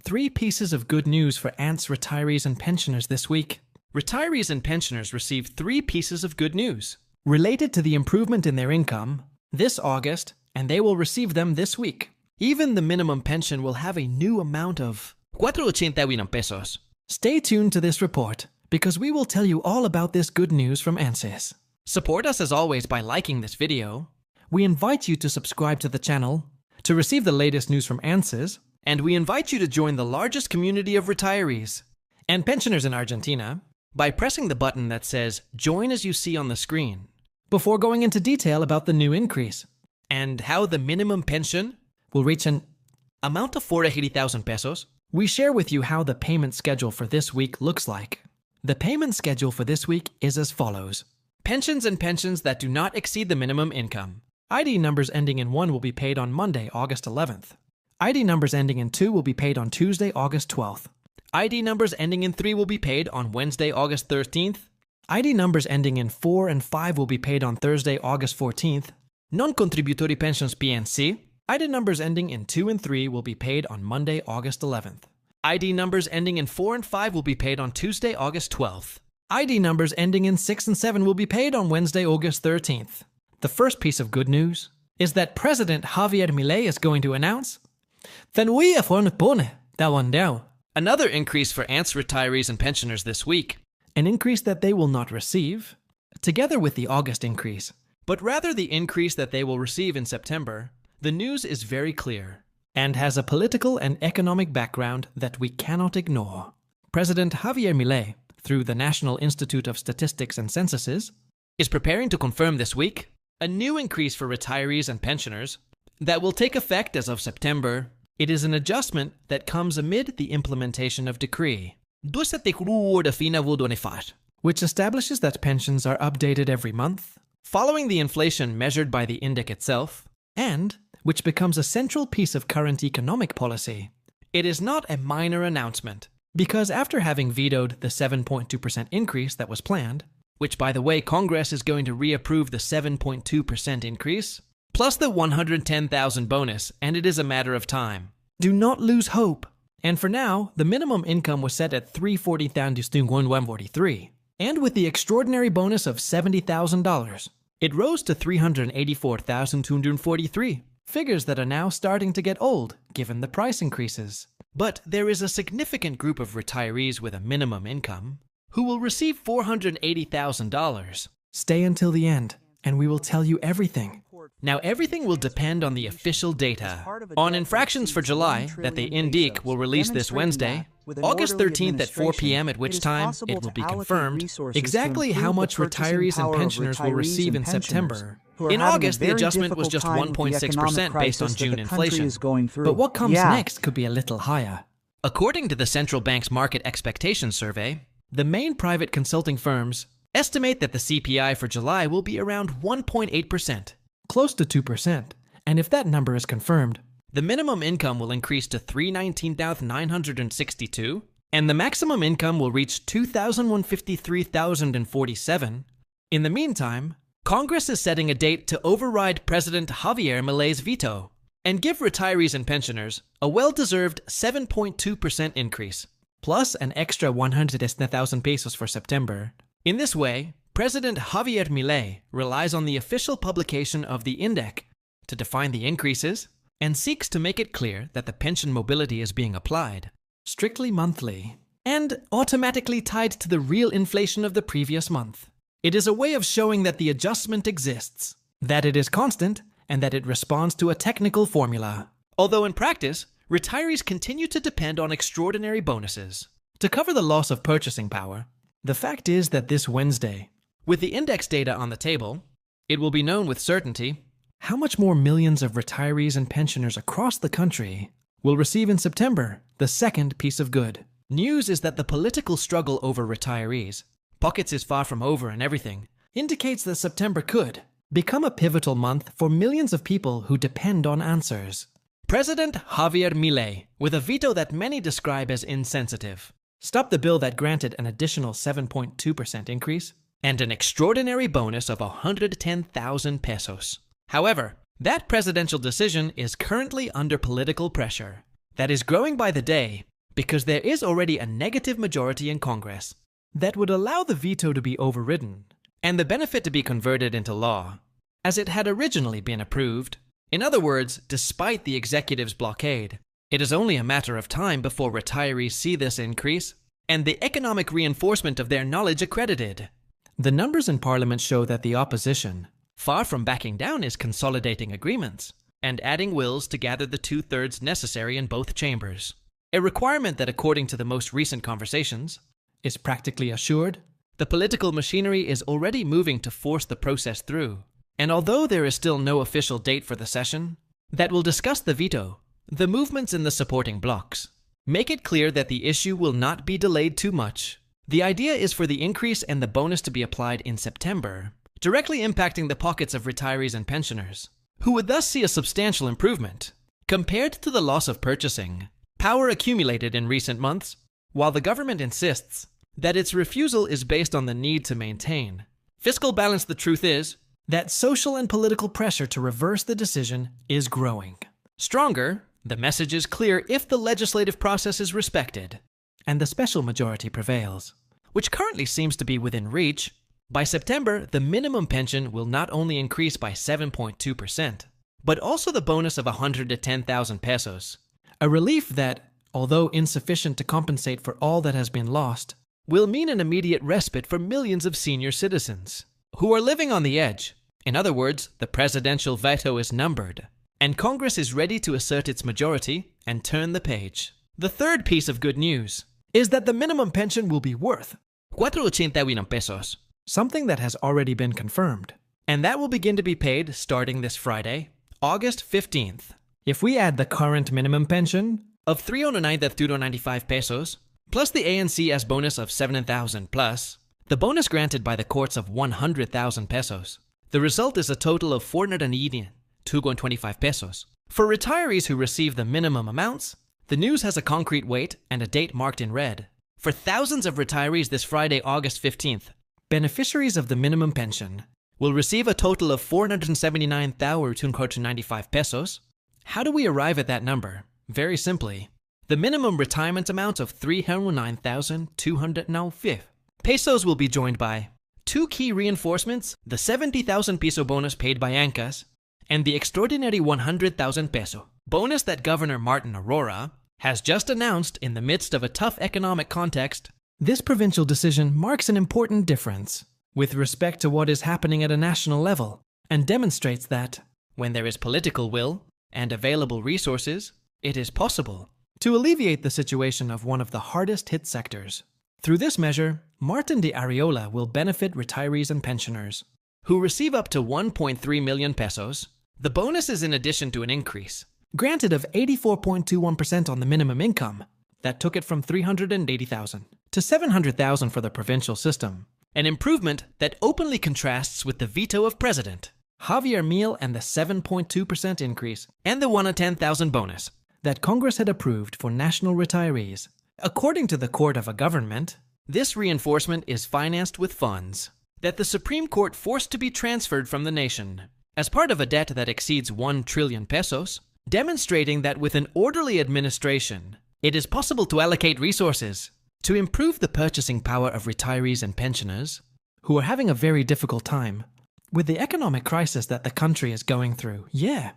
3 pieces of good news for ANSES retirees and pensioners this week. Retirees and pensioners received 3 pieces of good news related to the improvement in their income this August, and they will receive them this week. Even the minimum pension will have a new amount of 481 pesos. Stay tuned to this report, because we will tell you all about this good news from ANSES. Support us as always by liking this video. We invite you to subscribe to the channel to receive the latest news from ANSES, and we invite you to join the largest community of retirees and pensioners in Argentina by pressing the button that says Join as you see on the screen. Before going into detail about the new increase and how the minimum pension will reach an amount of 480,000 pesos, we share with you how the payment schedule for this week looks like. The payment schedule for this week is as follows. Pensions and pensions that do not exceed the minimum income. ID numbers ending in 1 will be paid on Monday, August 11th. ID numbers ending in 2 will be paid on Tuesday, August 12th. ID numbers ending in 3 will be paid on Wednesday, August 13th. ID numbers ending in 4 and 5 will be paid on Thursday, August 14th. Non-contributory pensions PNC. ID numbers ending in 2 and 3 will be paid on Monday, August 11th. ID numbers ending in 4 and 5 will be paid on Tuesday, August 12th. ID numbers ending in 6 and 7 will be paid on Wednesday, August 13th. The first piece of good news is that President Javier Milei is going to announce another increase for ANSES retirees and pensioners this week. An increase that they will not receive, together with the August increase, but rather the increase that they will receive in September. The news is very clear and has a political and economic background that we cannot ignore. President Javier Milei, through the National Institute of Statistics and Censuses, is preparing to confirm this week a new increase for retirees and pensioners that will take effect as of September. It is an adjustment that comes amid the implementation of Decree 274, which establishes that pensions are updated every month, following the inflation measured by the index itself, and which becomes a central piece of current economic policy. It is not a minor announcement, because after having vetoed the 7.2% increase that was planned, which by the way Congress is going to reapprove the 7.2% increase, plus the 110,000 bonus, and it is a matter of time. Do not lose hope. And for now, the minimum income was set at 340,143, and with the extraordinary bonus of $70,000, it rose to 384,243, figures that are now starting to get old given the price increases. But there is a significant group of retirees with a minimum income who will receive $480,000. Stay until the end, and we will tell you everything. Now, everything will depend on the official data. On infractions for July that the INDEC will release this Wednesday, August 13th at 4 p.m., at which time it will be confirmed exactly how much retirees and pensioners will receive in September. In August, the adjustment was just 1.6% based on June inflation. But what comes next could be a little higher. According to the Central Bank's Market Expectations Survey, the main private consulting firms estimate that the CPI for July will be around 1.8%, close to 2%. And if that number is confirmed, the minimum income will increase to $319,962, and the maximum income will reach $2,153,047. In the meantime, Congress is setting a date to override President Javier Milei's veto and give retirees and pensioners a well-deserved 7.2% increase, plus an extra 100,000 pesos for September. In this way, President Javier Milei relies on the official publication of the INDEC to define the increases and seeks to make it clear that the pension mobility is being applied strictly monthly and automatically tied to the real inflation of the previous month. It is a way of showing that the adjustment exists, that it is constant, and that it responds to a technical formula. Although in practice, retirees continue to depend on extraordinary bonuses to cover the loss of purchasing power. The fact is that this Wednesday, with the index data on the table, it will be known with certainty how much more millions of retirees and pensioners across the country will receive in September. The second piece of good news is that the political struggle over retirees, pockets is far from over and everything, indicates that September could become a pivotal month for millions of people who depend on answers. President Javier Milei, with a veto that many describe as insensitive, stopped the bill that granted an additional 7.2% increase and an extraordinary bonus of 110,000 pesos. However, that presidential decision is currently under political pressure that is growing by the day because there is already a negative majority in Congress that would allow the veto to be overridden and the benefit to be converted into law, as it had originally been approved. In other words, despite the executive's blockade, it is only a matter of time before retirees see this increase and the economic reinforcement of their knowledge accredited. The numbers in Parliament show that the opposition, far from backing down, is consolidating agreements and adding wills to gather the 2/3 necessary in both chambers. A requirement that, according to the most recent conversations, is practically assured. The political machinery is already moving to force the process through. And although there is still no official date for the session that will discuss the veto, the movements in the supporting blocs make it clear that the issue will not be delayed too much. The idea is for the increase and the bonus to be applied in September, directly impacting the pockets of retirees and pensioners, who would thus see a substantial improvement compared to the loss of purchasing power accumulated in recent months, while the government insists that its refusal is based on the need to maintain fiscal balance. The truth is that social and political pressure to reverse the decision is growing. Stronger, the message is clear if the legislative process is respected and the special majority prevails, which currently seems to be within reach. By September, the minimum pension will not only increase by 7.2%, but also the bonus of 110,000 pesos, a relief that, although insufficient to compensate for all that has been lost, will mean an immediate respite for millions of senior citizens who are living on the edge. In other words, the presidential veto is numbered, and Congress is ready to assert its majority and turn the page. The third piece of good news is that the minimum pension will be worth 481 pesos, something that has already been confirmed, and that will begin to be paid starting this Friday, August 15th. If we add the current minimum pension of 309,295 pesos, plus the ANSES bonus of 7,000 plus, the bonus granted by the courts of 100,000 pesos, the result is a total of 492.25 pesos. For retirees who receive the minimum amounts, the news has a concrete weight and a date marked in red. For thousands of retirees this Friday, August 15th, beneficiaries of the minimum pension will receive a total of 479,295 pesos. How do we arrive at that number? Very simply, the minimum retirement amount of 309,295 pesos will be joined by two key reinforcements: the 70,000 peso bonus paid by ANSES and the extraordinary 100,000 peso bonus that Governor Martin Aurora has just announced in the midst of a tough economic context. This provincial decision marks an important difference with respect to what is happening at a national level and demonstrates that, when there is political will and available resources, it is possible to alleviate the situation of one of the hardest hit sectors. Through this measure, Martin de Arreola will benefit retirees and pensioners who receive up to 1.3 million pesos. The bonus is in addition to an increase granted of 84.21% on the minimum income that took it from 380,000 to 700,000 for the provincial system, an improvement that openly contrasts with the veto of President Javier Milei and the 7.2% increase and the 110,000 bonus that Congress had approved for national retirees. According to the Court of a Government, this reinforcement is financed with funds that the Supreme Court forced to be transferred from the nation as part of a debt that exceeds 1 trillion pesos, demonstrating that with an orderly administration, it is possible to allocate resources to improve the purchasing power of retirees and pensioners who are having a very difficult time with the economic crisis that the country is going through. Yeah,